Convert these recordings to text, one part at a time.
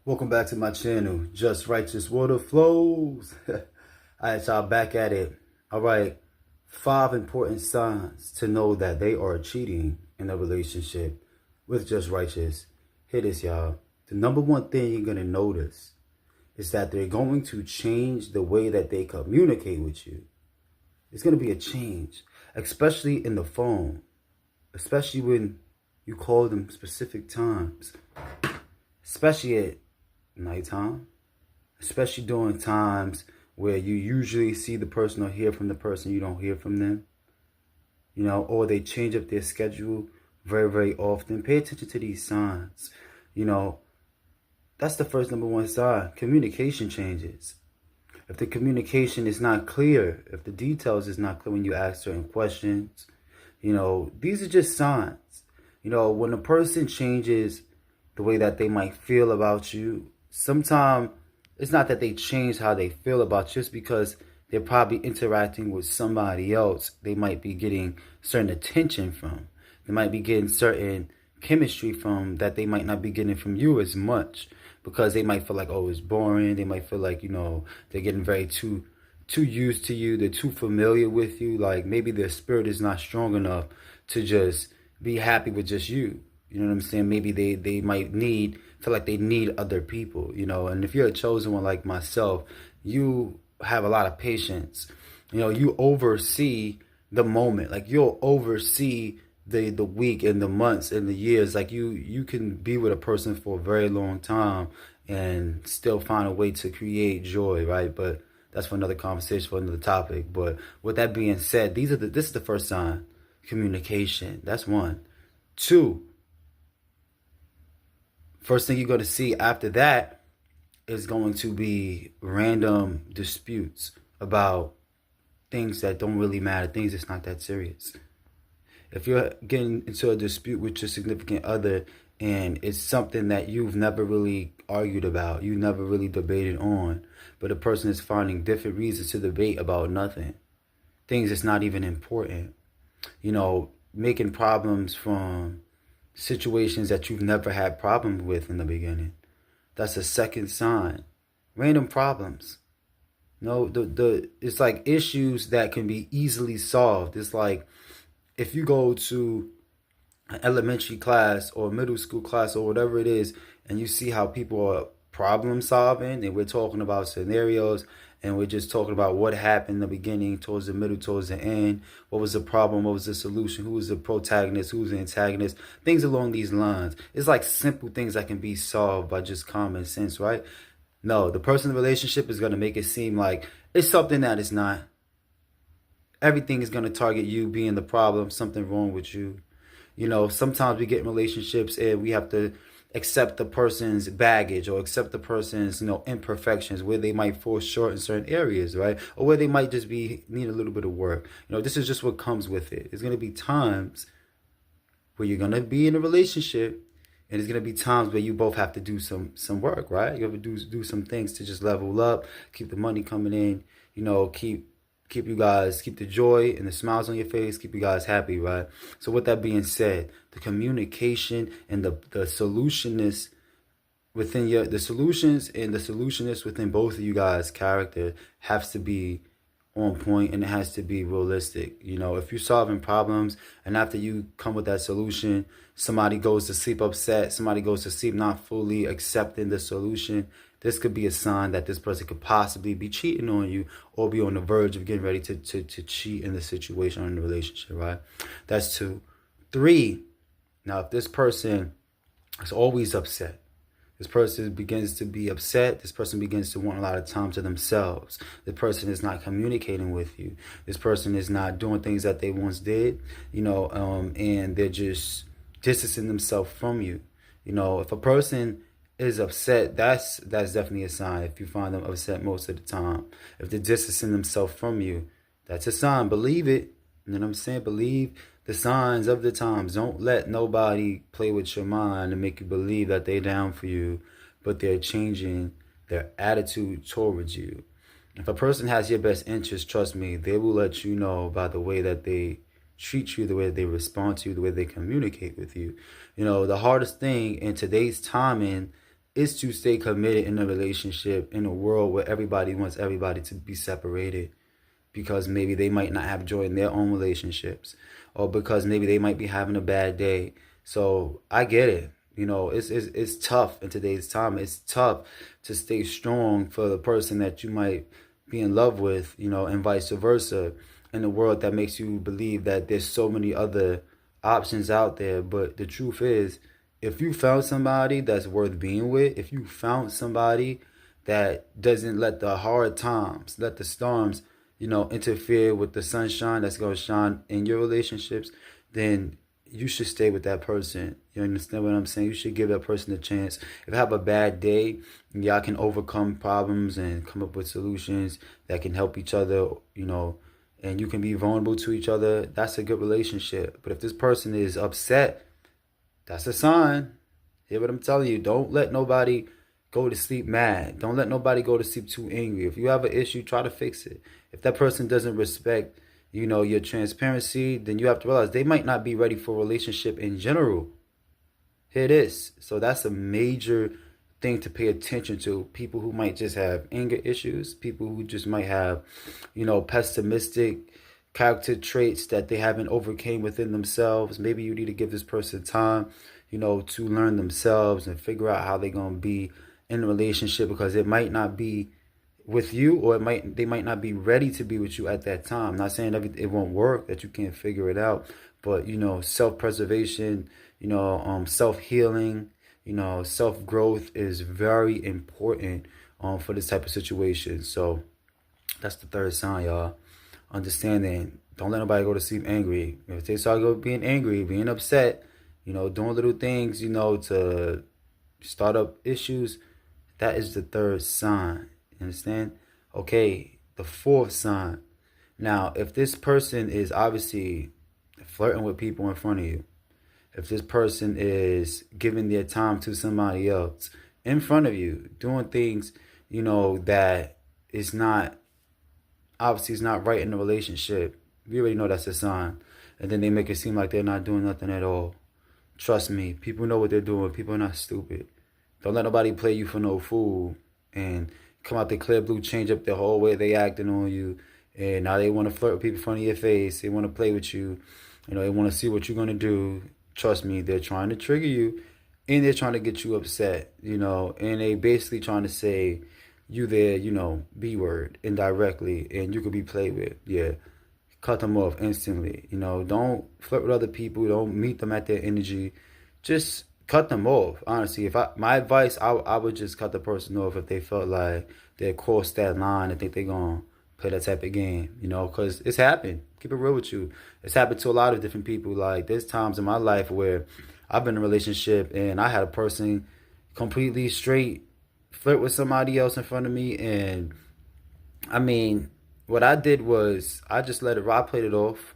Welcome back to my channel, Just Righteous Water Flows. Alright, y'all, back at it. Alright, 5 important signs to know that they are cheating in a relationship with Just Righteous. Hear this, y'all. The number one thing you're going to notice is that they're going to change the way that they communicate with you. It's going to be a change, especially in the phone, especially when you call them specific times, especially at nighttime, especially during times where you usually see the person or hear from the person, you don't hear from them, or they change up their schedule very, very often. Pay attention to these signs. That's the first number one sign. Communication changes. If the communication is not clear, if the details is not clear when you ask certain questions, these are just signs. When a person changes the way that they might feel about you, sometimes it's not that they change how they feel about you, it's because they're probably interacting with somebody else they might be getting certain attention from. They might be getting certain chemistry from that they might not be getting from you as much, because they might feel like, oh, it's boring. They might feel like, they're getting very too used to you. They're too familiar with you. Like maybe their spirit is not strong enough to just be happy with just you. You know what I'm saying? Maybe they might feel like they need other people, and if you're a chosen one like myself, you have a lot of patience. You oversee the moment. Like you'll oversee the week and the months and the years. Like you can be with a person for a very long time and still find a way to create joy, right? But that's for another conversation, for another topic. But with that being said, this is the first sign. Communication. That's one. 2, first thing you're going to see after that is going to be random disputes about things that don't really matter, things that's not that serious. If you're getting into a dispute with your significant other and it's something that you've never really argued about, you never really debated on, but the person is finding different reasons to debate about nothing, things that's not even important, making problems from situations that you've never had problems with in the beginning. That's a second sign. Random problems. It's like issues that can be easily solved. It's like if you go to an elementary class or middle school class or whatever it is, and you see how people are problem solving, and we're talking about scenarios, and we're just talking about what happened in the beginning, towards the middle, towards the end. What was the problem? What was the solution? Who was the protagonist? Who was the antagonist? Things along these lines. It's like simple things that can be solved by just common sense, right? No, the person in the relationship is going to make it seem like it's something that is not. Everything is going to target you being the problem, something wrong with you. Sometimes we get in relationships and we have to accept the person's baggage or accept the person's, imperfections, where they might fall short in certain areas, right? Or where they might just need a little bit of work. This is just what comes with it. There's going to be times where you're going to be in a relationship, and there's going to be times where you both have to do some work, right? You have to do some things to just level up, keep the money coming in, keep the joy and the smiles on your face, keep you guys happy, right? So with that being said, the communication and the solutionness within the solutions and the solutionness within both of you guys' character has to be on point, and it has to be realistic. If you're solving problems and after you come with that solution, somebody goes to sleep upset, somebody goes to sleep not fully accepting the solution, this could be a sign that this person could possibly be cheating on you or be on the verge of getting ready to cheat in the situation or in the relationship, right? That's 2. 3, now if this person is always upset, this person begins to be upset. This person begins to want a lot of time to themselves. The person is not communicating with you. This person is not doing things that they once did, and they're just distancing themselves from you. If a person is upset, that's definitely a sign. If you find them upset most of the time, if they're distancing themselves from you, that's a sign. Believe it. You know what I'm saying? Believe the signs of the times. Don't let nobody play with your mind and make you believe that they're down for you, but they're changing their attitude towards you. If a person has your best interest, trust me, they will let you know by the way that they treat you, the way they respond to you, the way they communicate with you. The hardest thing in today's timing is to stay committed in a relationship in a world where everybody wants everybody to be separated, because maybe they might not have joy in their own relationships, or because maybe they might be having a bad day. So I get it. It's tough in today's time. It's tough to stay strong for the person that you might be in love with, and vice versa, in a world that makes you believe that there's so many other options out there. But the truth is, if you found somebody that's worth being with, if you found somebody that doesn't let the hard times, let the storms, interfere with the sunshine that's going to shine in your relationships, then you should stay with that person. You understand what I'm saying? You should give that person a chance. If you have a bad day, y'all can overcome problems and come up with solutions that can help each other, and you can be vulnerable to each other. That's a good relationship. But if this person is upset, that's a sign. Hear what I'm telling you? Don't let nobody go to sleep mad. Don't let nobody go to sleep too angry. If you have an issue, try to fix it. If that person doesn't respect, your transparency, then you have to realize they might not be ready for a relationship in general. Here it is. So that's a major thing to pay attention to. People who might just have anger issues, people who just might have, pessimistic character traits that they haven't overcame within themselves. Maybe you need to give this person time, to learn themselves and figure out how they're going to be in a relationship, because it might not be with you, or they might not be ready to be with you at that time. I'm not saying it won't work, that you can't figure it out, but self-preservation, self-healing, self-growth is very important for this type of situation. So that's the third sign, y'all. Understanding, don't let nobody go to sleep angry. If they start being angry, being upset, doing little things, to start up issues, that is the third sign. You understand? Okay, the fourth sign. Now, if this person is obviously flirting with people in front of you, if this person is giving their time to somebody else in front of you, doing things, that is not, obviously it's not right in the relationship, we already know that's a sign. And then they make it seem like they're not doing nothing at all. Trust me, people know what they're doing. People are not stupid. Don't let nobody play you for no fool and come out the clear blue, change up the whole way they acting on you. And now they want to flirt with people in front of your face. They want to play with you. They want to see what you're going to do. Trust me, they're trying to trigger you, and they're trying to get you upset, and they basically trying to say you their, B word indirectly, and you could be played with. Yeah. Cut them off instantly. Don't flirt with other people. Don't meet them at their energy. Just cut them off. Honestly, my advice, I would just cut the person off if they felt like they crossed that line and think they're going to play that type of game, because it's happened. Keep it real with you. It's happened to a lot of different people. Like, there's times in my life where I've been in a relationship and I had a person completely straight flirt with somebody else in front of me. And I mean, what I did was I just let it ride. I played it off.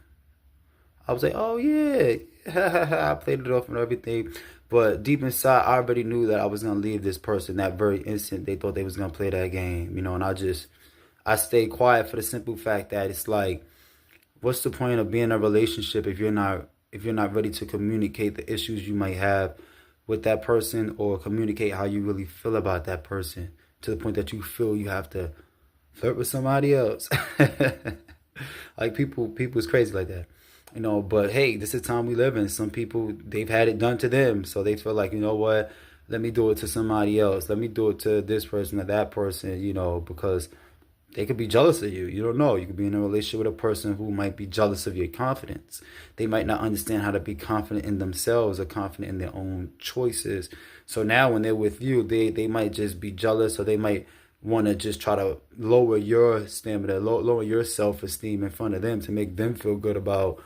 I was like, oh yeah, I played it off and everything. But deep inside, I already knew that I was going to leave this person that very instant. They thought they was going to play that game, and I stayed quiet for the simple fact that it's like, what's the point of being in a relationship if you're not ready to communicate the issues you might have with that person, or communicate how you really feel about that person to the point that you feel you have to flirt with somebody else. Like, people is crazy like that. But hey, this is the time we live in. Some people, they've had it done to them, so they feel like, what, let me do it to somebody else. Let me do it to this person or that person, because they could be jealous of you. You don't know. You could be in a relationship with a person who might be jealous of your confidence. They might not understand how to be confident in themselves or confident in their own choices. So now when they're with you, they might just be jealous, or they might want to just try to lower your stamina, lower your self-esteem in front of them to make them feel good about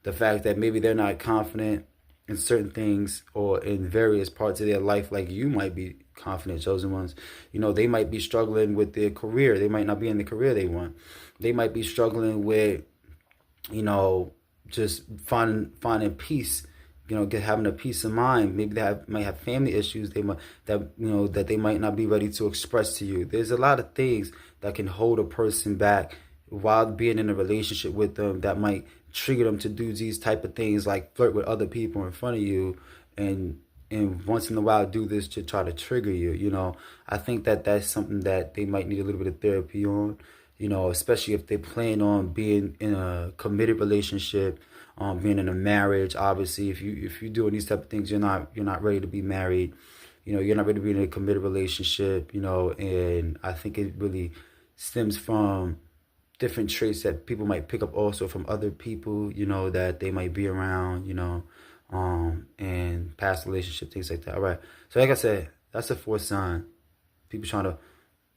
the fact that maybe they're not confident in certain things or in various parts of their life like you might be confident, chosen ones. They might be struggling with their career. They might not be in the career they want. They might be struggling with, just finding peace, having a peace of mind. Maybe they might have family issues that they might not be ready to express to you. There's a lot of things that can hold a person back while being in a relationship with them that might trigger them to do these type of things, like flirt with other people in front of you. And and once in a while do this to try to trigger you, you know. I think that that's something that they might need a little bit of therapy on, you know, especially if they plan on being in a committed relationship, being in a marriage. Obviously, if you're doing these type of things, you're not ready to be married, you know, you're not ready to be in a committed relationship, you know. And I think it really stems from different traits that people might pick up also from other people, you know, that they might be around, you know, and past relationship, things like that. All right. So like I said, that's the fourth sign. People trying to,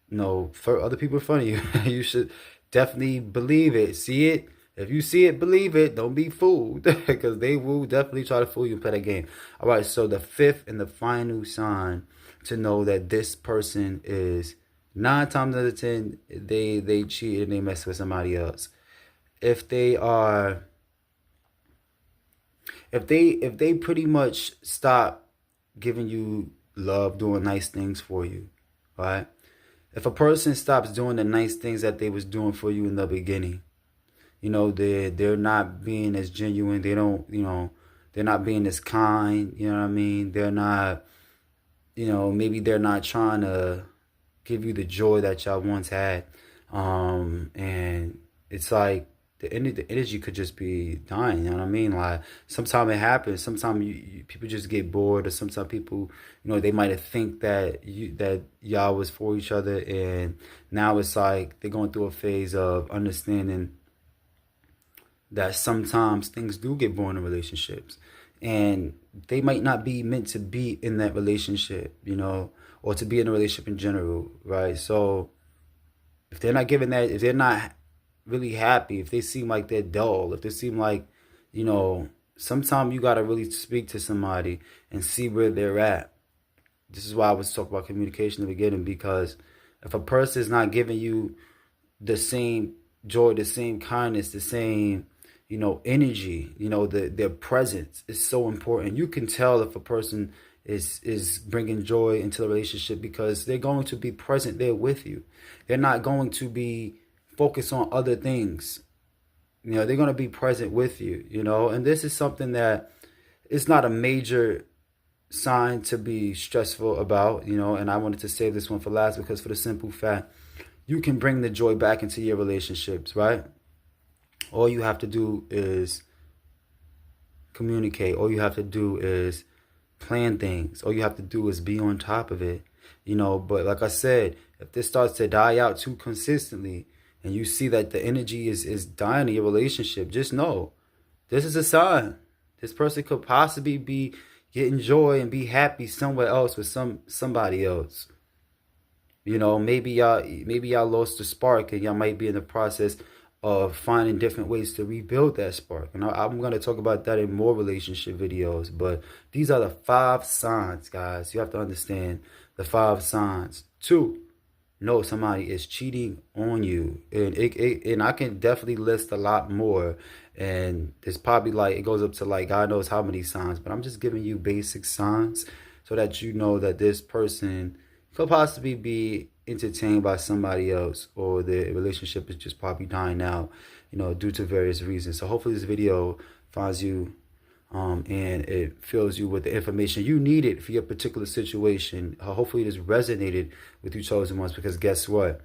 you know, for other people in front of you. You should definitely believe it. See it. If you see it, believe it. Don't be fooled, because they will definitely try to fool you and play that game. All right. So the fifth and the final sign to know that this person is 9 times out of 10, they cheat and they mess with somebody else. If they pretty much stop giving you love, doing nice things for you, right? If a person stops doing the nice things that they was doing for you in the beginning, you know, they're not being as genuine. They don't, you know, they're not being as kind. You know what I mean? They're not, you know, maybe they're not trying to give you the joy that y'all once had. And it's like the energy could just be dying, you know what I mean? Like, sometimes it happens. Sometimes people just get bored, or sometimes people, you know, they might think that y'all was for each other, and now it's like they're going through a phase of understanding that sometimes things do get boring in relationships, and they might not be meant to be in that relationship, you know, or to be in a relationship in general, right? So if they're not giving that, if they're not really happy, if they seem like they're dull, if they seem like, you know, sometimes you got to really speak to somebody and see where they're at. This is why I was talking about communication in the beginning, because if a person is not giving you the same joy, the same kindness, the same, you know, energy, you know, their presence is so important. You can tell if a person is bringing joy into the relationship, because they're going to be present there with you. They're not going to be focused on other things. You know, they're going to be present with you, you know. And this is something that it's not a major sign to be stressful about, you know. And I wanted to save this one for last, because for the simple fact, you can bring the joy back into your relationships, right? All you have to do is communicate. All you have to do is plan things. All you have to do is be on top of it, you know. But like I said, if this starts to die out too consistently, and you see that the energy is dying in your relationship, just know this is a sign. This person could possibly be getting joy and be happy somewhere else with somebody else. You know, maybe y'all lost the spark, and y'all might be in the process of finding different ways to rebuild that spark. And I'm going to talk about that in more relationship videos. But these are the 5 signs, guys. You have to understand the 5 signs. 2, know somebody is cheating on you. And I can definitely list a lot more. And it's probably like, it goes up to like God knows how many signs. But I'm just giving you basic signs so that you know that this person could possibly be entertained by somebody else, or the relationship is just probably dying out, you know, due to various reasons. So hopefully this video finds you and it fills you with the information you needed for your particular situation. Hopefully it has resonated with you chosen ones, because guess what?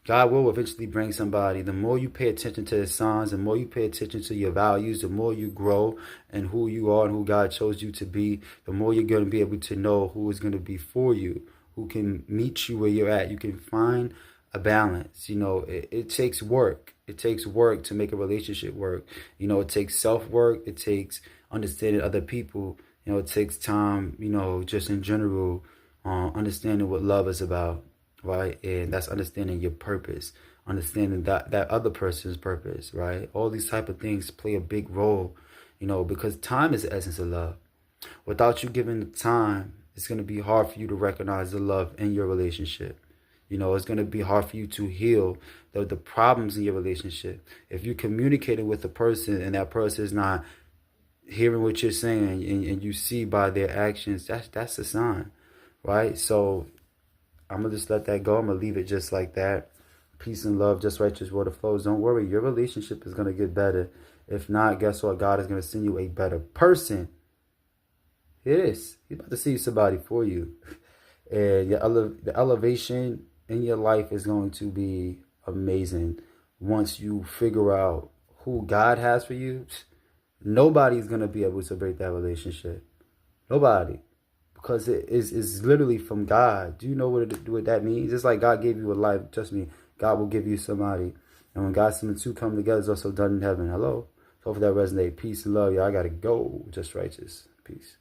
God will eventually bring somebody. The more you pay attention to the signs, the more you pay attention to your values, the more you grow and who you are and who God chose you to be, the more you're going to be able to know who is going to be for you, who can meet you where you're at. You can find a balance. You know, it takes work. It takes work to make a relationship work. You know, it takes self-work. It takes understanding other people. You know, it takes time, you know, just in general, understanding what love is about, right? And that's understanding your purpose, understanding that other person's purpose, right? All these type of things play a big role, you know, because time is the essence of love. Without you giving the time, it's going to be hard for you to recognize the love in your relationship. You know, it's going to be hard for you to heal the problems in your relationship. If you're communicating with a person and that person is not hearing what you're saying, and you see by their actions, that's a sign, right? So I'm going to just let that go. I'm going to leave it just like that. Peace and love, just righteous water flows. Don't worry, your relationship is going to get better. If not, guess what? God is going to send you a better person. It is. He's about to see somebody for you. And the elevation in your life is going to be amazing once you figure out who God has for you. Nobody's going to be able to break that relationship. Nobody. Because it is literally from God. Do you know what that means? It's like God gave you a life. Trust me, God will give you somebody. And when God and the two come together, it's also done in heaven. Hello. Hopefully that resonates. Peace and love. Y'all. I got to go. Just righteous. Peace.